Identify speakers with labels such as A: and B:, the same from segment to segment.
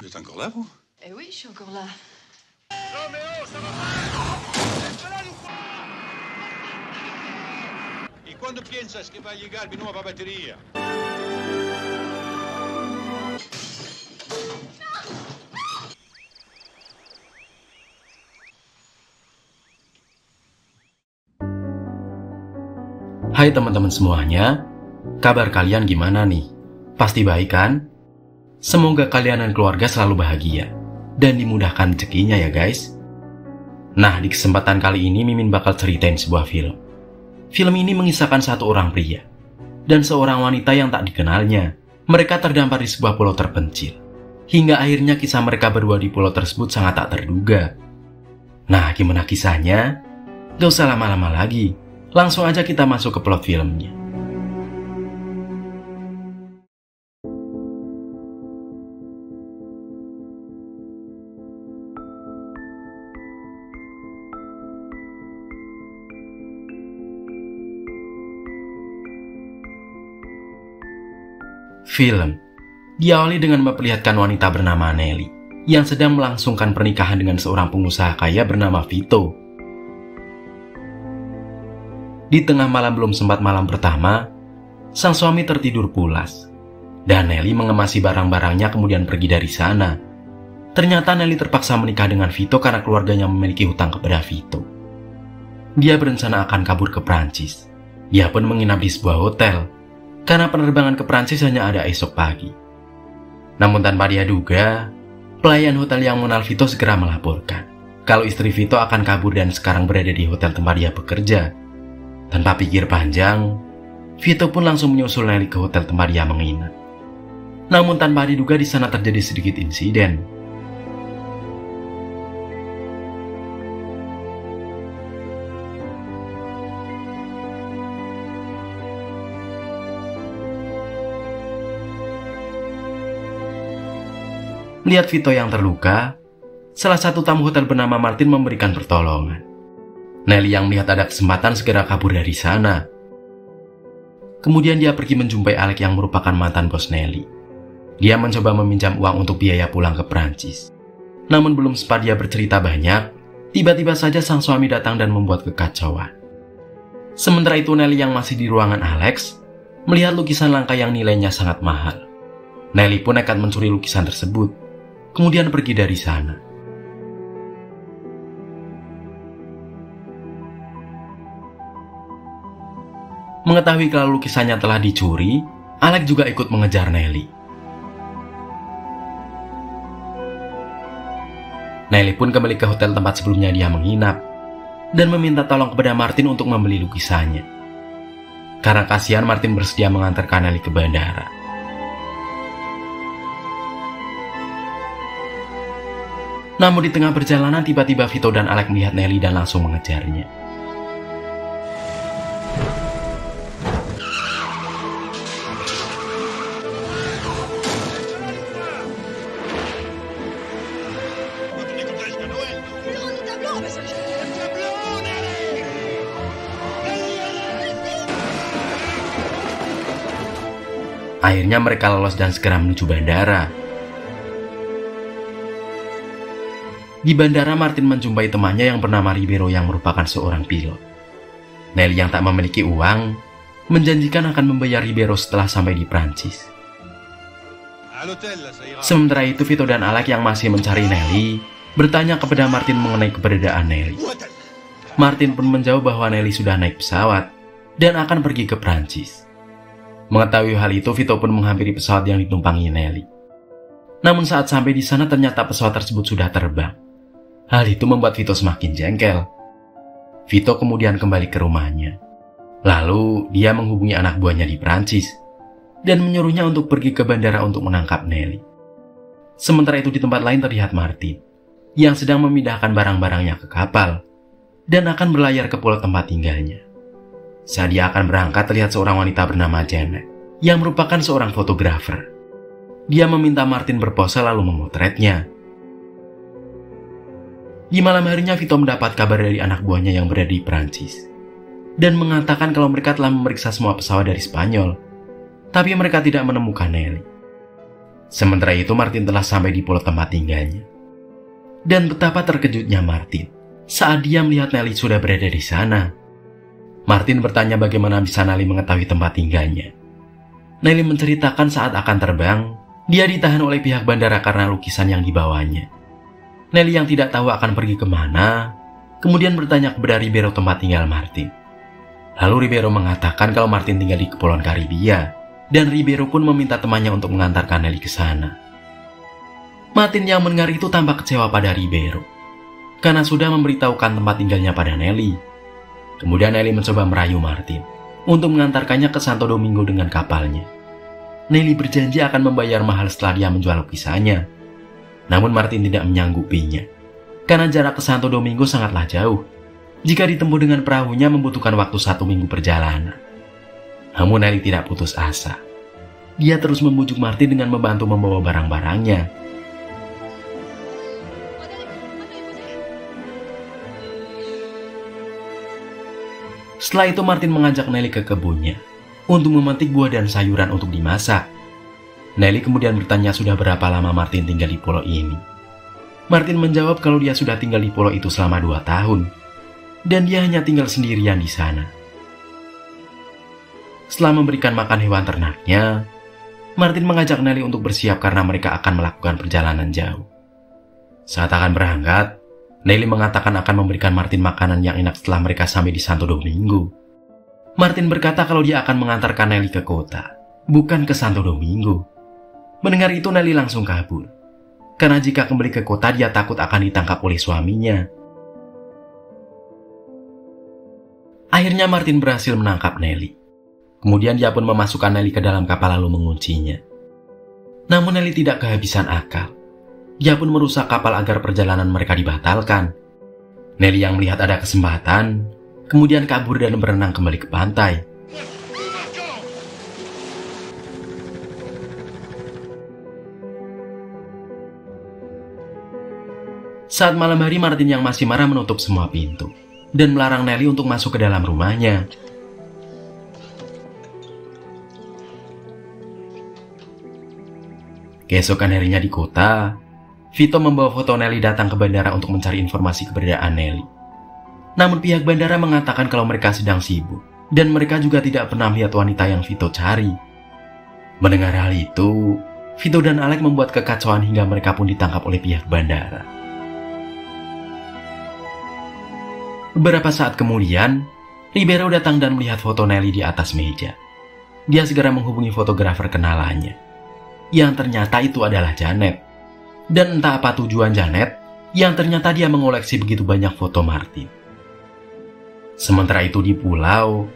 A: Vous êtes encore là, vous?
B: Eh oui, je suis encore là.
A: Roméo, ça va pas? Malade ou quoi? E quando piensas che vai a llegarmi nuova batteria?
C: Hai teman-teman semuanya, kabar kalian gimana nih? Pasti baik kan? Semoga kalian dan keluarga selalu bahagia dan dimudahkan rezekinya ya guys. Nah, di kesempatan kali ini Mimin bakal ceritain sebuah film. Film ini mengisahkan satu orang pria dan seorang wanita yang tak dikenalnya. Mereka terdampar di sebuah pulau terpencil. Hingga akhirnya kisah mereka berdua di pulau tersebut sangat tak terduga. Nah, gimana kisahnya? Gak usah lama-lama lagi. Langsung aja kita masuk ke plot filmnya. Film diawali dengan memperlihatkan wanita bernama Nelly yang sedang melangsungkan pernikahan dengan seorang pengusaha kaya bernama Vito. Di tengah malam belum sempat malam pertama, sang suami tertidur pulas dan Nelly mengemasi barang-barangnya kemudian pergi dari sana. Ternyata Nelly terpaksa menikah dengan Vito karena keluarganya memiliki hutang kepada Vito. Dia berencana akan kabur ke Prancis. Dia pun menginap di sebuah hotel karena penerbangan ke Prancis hanya ada esok pagi. Namun tanpa dia duga, pelayan hotel yang mengenal Vito segera melaporkan kalau istri Vito akan kabur dan sekarang berada di hotel tempat dia bekerja. Tanpa pikir panjang, Vito pun langsung menyusul Nelly ke hotel tempat dia menginap. Namun tanpa diduga di sana terjadi sedikit insiden. Melihat Vito yang terluka, salah satu tamu hotel bernama Martin memberikan pertolongan. Nelly yang melihat ada kesempatan segera kabur dari sana. Kemudian dia pergi menjumpai Alex yang merupakan mantan bos Nelly. Dia mencoba meminjam uang untuk biaya pulang ke Prancis. Namun belum sempat dia bercerita banyak, tiba-tiba saja sang suami datang dan membuat kekacauan. Sementara itu Nelly yang masih di ruangan Alex, melihat lukisan langka yang nilainya sangat mahal. Nelly pun nekat mencuri lukisan tersebut, kemudian pergi dari sana. Mengetahui kalau lukisannya telah dicuri, Alex juga ikut mengejar Nelly. Nelly pun kembali ke hotel tempat sebelumnya dia menginap dan meminta tolong kepada Martin untuk membeli lukisannya. Karena kasihan, Martin bersedia mengantarkan Nelly ke bandara. Namun di tengah perjalanan tiba-tiba Vito dan Alex melihat Nelly dan langsung mengejarnya. Akhirnya mereka lolos dan segera menuju bandara. Di bandara, Martin menjumpai temannya yang bernama Ribeiro yang merupakan seorang pilot. Nelly yang tak memiliki uang, menjanjikan akan membayar Ribeiro setelah sampai di Prancis. Sementara itu Vito dan Alex yang masih mencari Nelly, bertanya kepada Martin mengenai keberadaan Nelly. Martin pun menjawab bahwa Nelly sudah naik pesawat dan akan pergi ke Prancis. Mengetahui hal itu, Vito pun menghampiri pesawat yang ditumpangi Nelly. Namun saat sampai di sana ternyata pesawat tersebut sudah terbang. Hal itu membuat Vito semakin jengkel. Vito kemudian kembali ke rumahnya. Lalu dia menghubungi anak buahnya di Prancis dan menyuruhnya untuk pergi ke bandara untuk menangkap Nelly. Sementara itu di tempat lain terlihat Martin yang sedang memindahkan barang-barangnya ke kapal dan akan berlayar ke pulau tempat tinggalnya. Saat dia akan berangkat, terlihat seorang wanita bernama Janet yang merupakan seorang fotografer. Dia meminta Martin berpose lalu memotretnya. Di malam harinya Vito mendapat kabar dari anak buahnya yang berada di Prancis dan mengatakan kalau mereka telah memeriksa semua pesawat dari Spanyol, tapi mereka tidak menemukan Nelly. Sementara itu Martin telah sampai di pulau tempat tinggalnya. Dan betapa terkejutnya Martin saat dia melihat Nelly sudah berada di sana. Martin bertanya bagaimana bisa Nelly mengetahui tempat tinggalnya. Nelly menceritakan saat akan terbang, dia ditahan oleh pihak bandara karena lukisan yang dibawanya. Nelly yang tidak tahu akan pergi kemana, kemudian bertanya kepada Ribeiro tempat tinggal Martin. Lalu Ribeiro mengatakan kalau Martin tinggal di Kepulauan Karibia, dan Ribeiro pun meminta temannya untuk mengantarkan Nelly ke sana. Martin yang mendengar itu tampak kecewa pada Ribeiro, karena sudah memberitahukan tempat tinggalnya pada Nelly. Kemudian Nelly mencoba merayu Martin untuk mengantarkannya ke Santo Domingo dengan kapalnya. Nelly berjanji akan membayar mahal setelah dia menjual lukisannya. Namun Martin tidak menyanggupinya, karena jarak ke Santo Domingo sangatlah jauh. Jika ditempuh dengan perahunya membutuhkan waktu 1 minggu perjalanan. Namun Nelly tidak putus asa. Dia terus membujuk Martin dengan membantu membawa barang-barangnya. Setelah itu Martin mengajak Nelly ke kebunnya untuk memetik buah dan sayuran untuk dimasak. Nelly kemudian bertanya sudah berapa lama Martin tinggal di pulau ini. Martin menjawab kalau dia sudah tinggal di pulau itu selama 2 tahun. Dan dia hanya tinggal sendirian di sana. Setelah memberikan makan hewan ternaknya, Martin mengajak Nelly untuk bersiap karena mereka akan melakukan perjalanan jauh. Saat akan berangkat, Nelly mengatakan akan memberikan Martin makanan yang enak setelah mereka sampai di Santo Domingo. Martin berkata kalau dia akan mengantarkan Nelly ke kota, bukan ke Santo Domingo. Mendengar itu Nelly langsung kabur. Karena jika kembali ke kota dia takut akan ditangkap oleh suaminya. Akhirnya Martin berhasil menangkap Nelly. Kemudian dia pun memasukkan Nelly ke dalam kapal lalu menguncinya. Namun Nelly tidak kehabisan akal. Dia pun merusak kapal agar perjalanan mereka dibatalkan. Nelly yang melihat ada kesempatan, kemudian kabur dan berenang kembali ke pantai. Saat malam hari Martin yang masih marah menutup semua pintu dan melarang Nelly untuk masuk ke dalam rumahnya. Keesokan harinya di kota, Vito membawa foto Nelly datang ke bandara untuk mencari informasi keberadaan Nelly. Namun pihak bandara mengatakan kalau mereka sedang sibuk, dan mereka juga tidak pernah melihat wanita yang Vito cari. Mendengar hal itu, Vito dan Alex membuat kekacauan hingga mereka pun ditangkap oleh pihak bandara. Beberapa saat kemudian, Ribeiro datang dan melihat foto Nelly di atas meja. Dia segera menghubungi fotografer kenalannya, yang ternyata itu adalah Janet. Dan entah apa tujuan Janet, yang ternyata dia mengoleksi begitu banyak foto Martin. Sementara itu di pulau,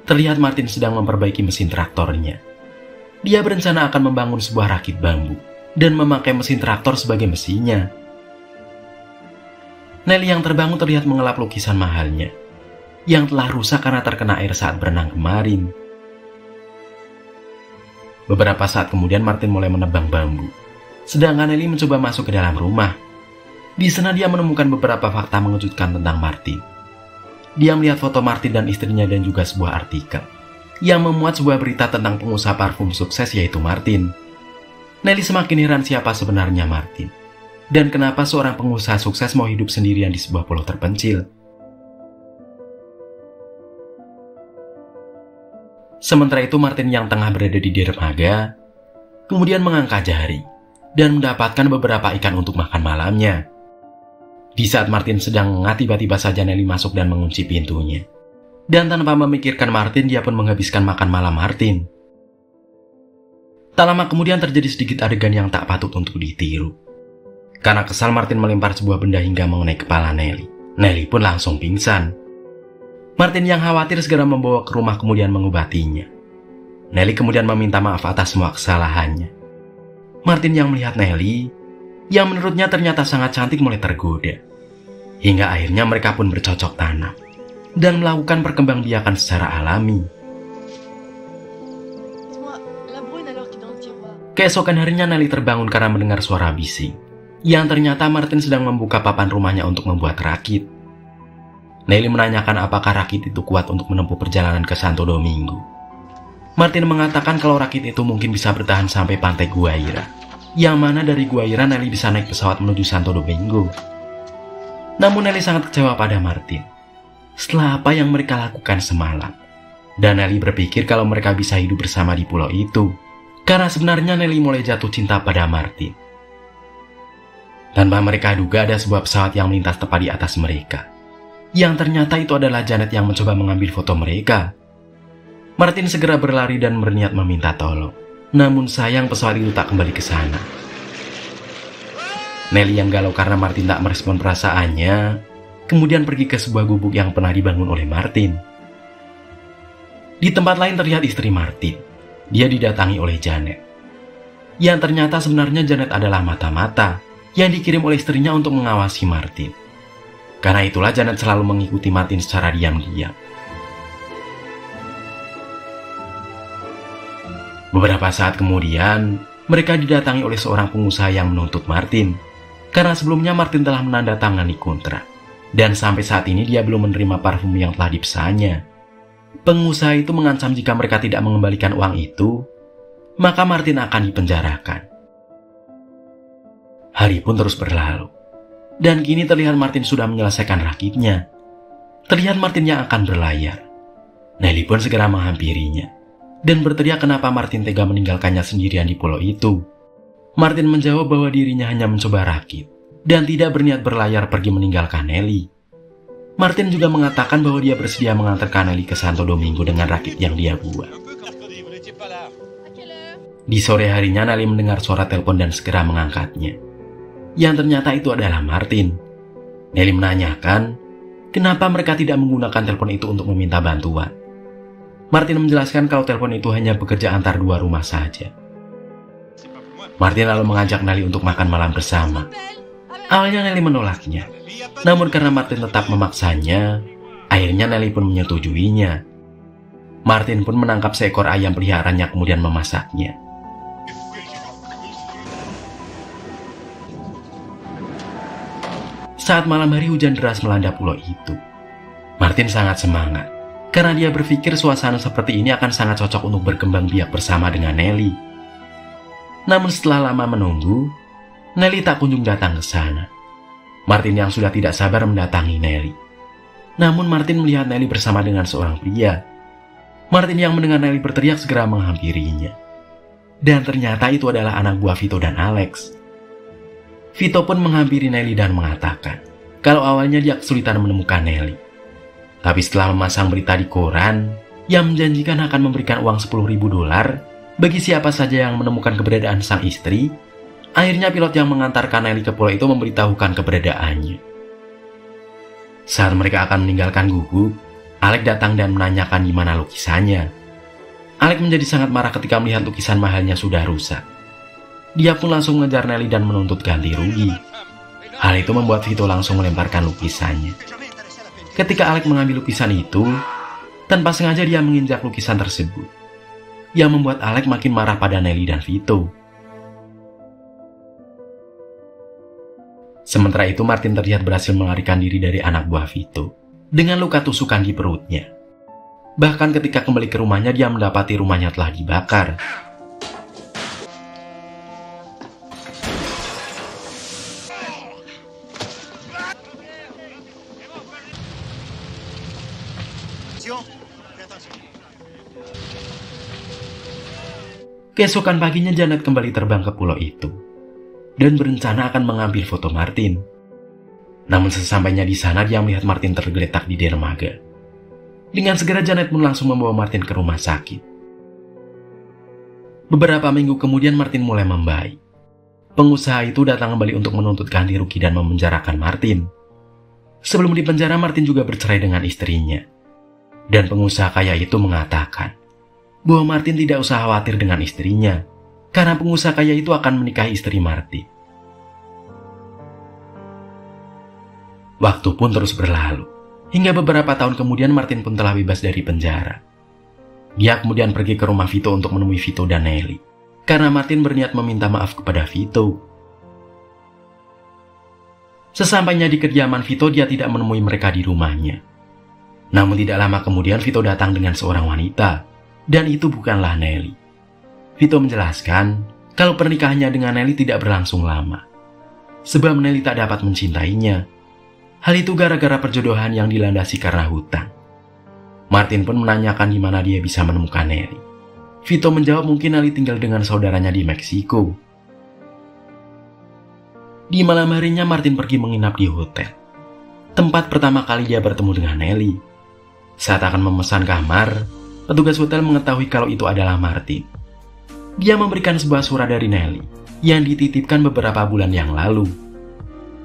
C: terlihat Martin sedang memperbaiki mesin traktornya. Dia berencana akan membangun sebuah rakit bambu, dan memakai mesin traktor sebagai mesinnya. Nelly yang terbangun terlihat mengelap lukisan mahalnya, yang telah rusak karena terkena air saat berenang kemarin. Beberapa saat kemudian Martin mulai menebang bambu, sedangkan Nelly mencoba masuk ke dalam rumah. Di sana dia menemukan beberapa fakta mengejutkan tentang Martin. Dia melihat foto Martin dan istrinya dan juga sebuah artikel yang memuat sebuah berita tentang pengusaha parfum sukses yaitu Martin. Nelly semakin heran siapa sebenarnya Martin, dan kenapa seorang pengusaha sukses mau hidup sendirian di sebuah pulau terpencil. Sementara itu Martin yang tengah berada di dermaga, kemudian mengangkat jari dan mendapatkan beberapa ikan untuk makan malamnya. Di saat Martin sedang menganga, tiba-tiba saja Nelly masuk dan mengunci pintunya. Dan tanpa memikirkan Martin, dia pun menghabiskan makan malam Martin. Tak lama kemudian terjadi sedikit adegan yang tak patut untuk ditiru. Karena kesal, Martin melempar sebuah benda hingga mengenai kepala Nelly. Nelly pun langsung pingsan. Martin yang khawatir segera membawa ke rumah kemudian mengobatinya. Nelly kemudian meminta maaf atas semua kesalahannya. Martin yang melihat Nelly, yang menurutnya ternyata sangat cantik, mulai tergoda. Hingga akhirnya mereka pun bercocok tanam dan melakukan perkembangbiakan secara alami. Keesokan harinya Nelly terbangun karena mendengar suara bising, yang ternyata Martin sedang membuka papan rumahnya untuk membuat rakit. Nelly menanyakan apakah rakit itu kuat untuk menempuh perjalanan ke Santo Domingo. Martin mengatakan kalau rakit itu mungkin bisa bertahan sampai pantai Guaira, yang mana dari Guaira Nelly bisa naik pesawat menuju Santo Domingo. Namun Nelly sangat kecewa pada Martin setelah apa yang mereka lakukan semalam. Dan Nelly berpikir kalau mereka bisa hidup bersama di pulau itu, karena sebenarnya Nelly mulai jatuh cinta pada Martin. Tanpa mereka duga ada sebuah pesawat yang melintas tepat di atas mereka, yang ternyata itu adalah Janet yang mencoba mengambil foto mereka. Martin segera berlari dan berniat meminta tolong. Namun sayang pesawat itu tak kembali ke sana. Nelly yang galau karena Martin tak merespon perasaannya, kemudian pergi ke sebuah gubuk yang pernah dibangun oleh Martin. Di tempat lain terlihat istri Martin. Dia didatangi oleh Janet, yang ternyata sebenarnya Janet adalah mata-mata yang dikirim oleh istrinya untuk mengawasi Martin. Karena itulah Janet selalu mengikuti Martin secara diam-diam. Beberapa saat kemudian, mereka didatangi oleh seorang pengusaha yang menuntut Martin, karena sebelumnya Martin telah menandatangani kontrak, dan sampai saat ini dia belum menerima parfum yang telah dipesannya. Pengusaha itu mengancam jika mereka tidak mengembalikan uang itu, maka Martin akan dipenjarakan. Hari pun terus berlalu, dan kini terlihat Martin sudah menyelesaikan rakitnya. Terlihat Martin yang akan berlayar. Nelly pun segera menghampirinya dan berteriak kenapa Martin tega meninggalkannya sendirian di pulau itu. Martin menjawab bahwa dirinya hanya mencoba rakit dan tidak berniat berlayar pergi meninggalkan Nelly. Martin juga mengatakan bahwa dia bersedia mengantarkan Nelly ke Santo Domingo dengan rakit yang dia buat. Di sore harinya Nelly mendengar suara telepon dan segera mengangkatnya. Yang ternyata itu adalah Martin. Nelly menanyakan kenapa mereka tidak menggunakan telepon itu untuk meminta bantuan. Martin menjelaskan kalau telepon itu hanya bekerja antar dua rumah saja. Martin lalu mengajak Nelly untuk makan malam bersama. Awalnya Nelly menolaknya, namun karena Martin tetap memaksanya, akhirnya Nelly pun menyetujuinya. Martin pun menangkap seekor ayam peliharaannya kemudian memasaknya. Saat malam hari hujan deras melanda pulau itu. Martin sangat semangat, karena dia berpikir suasana seperti ini akan sangat cocok untuk berkembang biak bersama dengan Nelly. Namun setelah lama menunggu, Nelly tak kunjung datang ke sana. Martin yang sudah tidak sabar mendatangi Nelly. Namun Martin melihat Nelly bersama dengan seorang pria. Martin yang mendengar Nelly berteriak segera menghampirinya. Dan ternyata itu adalah anak buah Vito dan Alex. Vito pun menghampiri Nelly dan mengatakan kalau awalnya dia kesulitan menemukan Nelly. Tapi setelah memasang berita di koran yang menjanjikan akan memberikan uang $10.000 bagi siapa saja yang menemukan keberadaan sang istri, akhirnya pilot yang mengantarkan Nelly ke pulau itu memberitahukan keberadaannya. Saat mereka akan meninggalkan gubuk, Alex datang dan menanyakan di mana lukisannya. Alex menjadi sangat marah ketika melihat lukisan mahalnya sudah rusak. Dia pun langsung mengejar Nelly dan menuntut ganti rugi. Hal itu membuat Vito langsung melemparkan lukisannya. Ketika Alex mengambil lukisan itu, tanpa sengaja dia menginjak lukisan tersebut, yang membuat Alex makin marah pada Nelly dan Vito. Sementara itu Martin terlihat berhasil melarikan diri dari anak buah Vito dengan luka tusukan di perutnya. Bahkan ketika kembali ke rumahnya dia mendapati rumahnya telah dibakar. Keesokan paginya Janet kembali terbang ke pulau itu dan berencana akan mengambil foto Martin. Namun sesampainya di sana dia melihat Martin tergeletak di dermaga. Dengan segera Janet pun langsung membawa Martin ke rumah sakit. Beberapa minggu kemudian Martin mulai membaik. Pengusaha itu datang kembali untuk menuntut ganti rugi dan memenjarakan Martin. Sebelum dipenjara Martin juga bercerai dengan istrinya. Dan pengusaha kaya itu mengatakan bahwa Martin tidak usah khawatir dengan istrinya, karena pengusaha kaya itu akan menikahi istri Martin. Waktu pun terus berlalu, hingga beberapa tahun kemudian Martin pun telah bebas dari penjara. Dia kemudian pergi ke rumah Vito untuk menemui Vito dan Nelly, karena Martin berniat meminta maaf kepada Vito. Sesampainya di kediaman Vito, dia tidak menemui mereka di rumahnya. Namun tidak lama kemudian Vito datang dengan seorang wanita, dan itu bukanlah Nelly. Vito menjelaskan kalau pernikahannya dengan Nelly tidak berlangsung lama. Sebab Nelly tak dapat mencintainya. Hal itu gara-gara perjodohan yang dilandasi karena hutang. Martin pun menanyakan di mana dia bisa menemukan Nelly. Vito menjawab mungkin Nelly tinggal dengan saudaranya di Meksiko. Di malam harinya Martin pergi menginap di hotel. Tempat pertama kali dia bertemu dengan Nelly. Saat akan memesan kamar, petugas hotel mengetahui kalau itu adalah Martin. Dia memberikan sebuah surat dari Nelly yang dititipkan beberapa bulan yang lalu.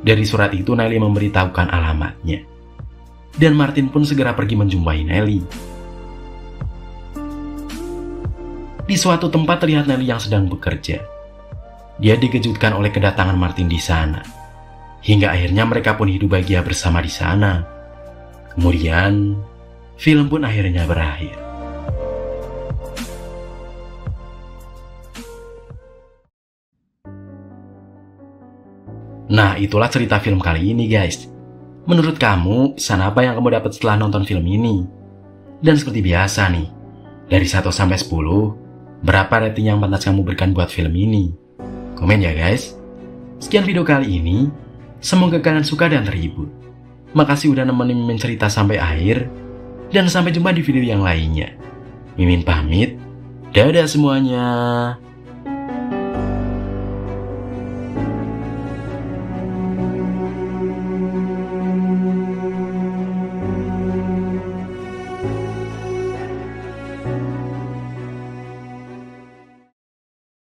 C: Dari surat itu Nelly memberitahukan alamatnya. Dan Martin pun segera pergi menjumpai Nelly. Di suatu tempat terlihat Nelly yang sedang bekerja. Dia dikejutkan oleh kedatangan Martin di sana. Hingga akhirnya mereka pun hidup bahagia bersama di sana. Kemudian, film pun akhirnya berakhir. Nah, itulah cerita film kali ini, guys. Menurut kamu, pesan apa yang kamu dapat setelah nonton film ini? Dan seperti biasa nih, dari 1 sampai 10, berapa rating yang pantas kamu berikan buat film ini? Komen ya, guys. Sekian video kali ini. Semoga kalian suka dan terhibur. Makasih udah nemenin Mimin cerita sampai akhir. Dan sampai jumpa di video yang lainnya. Mimin pamit. Dadah semuanya.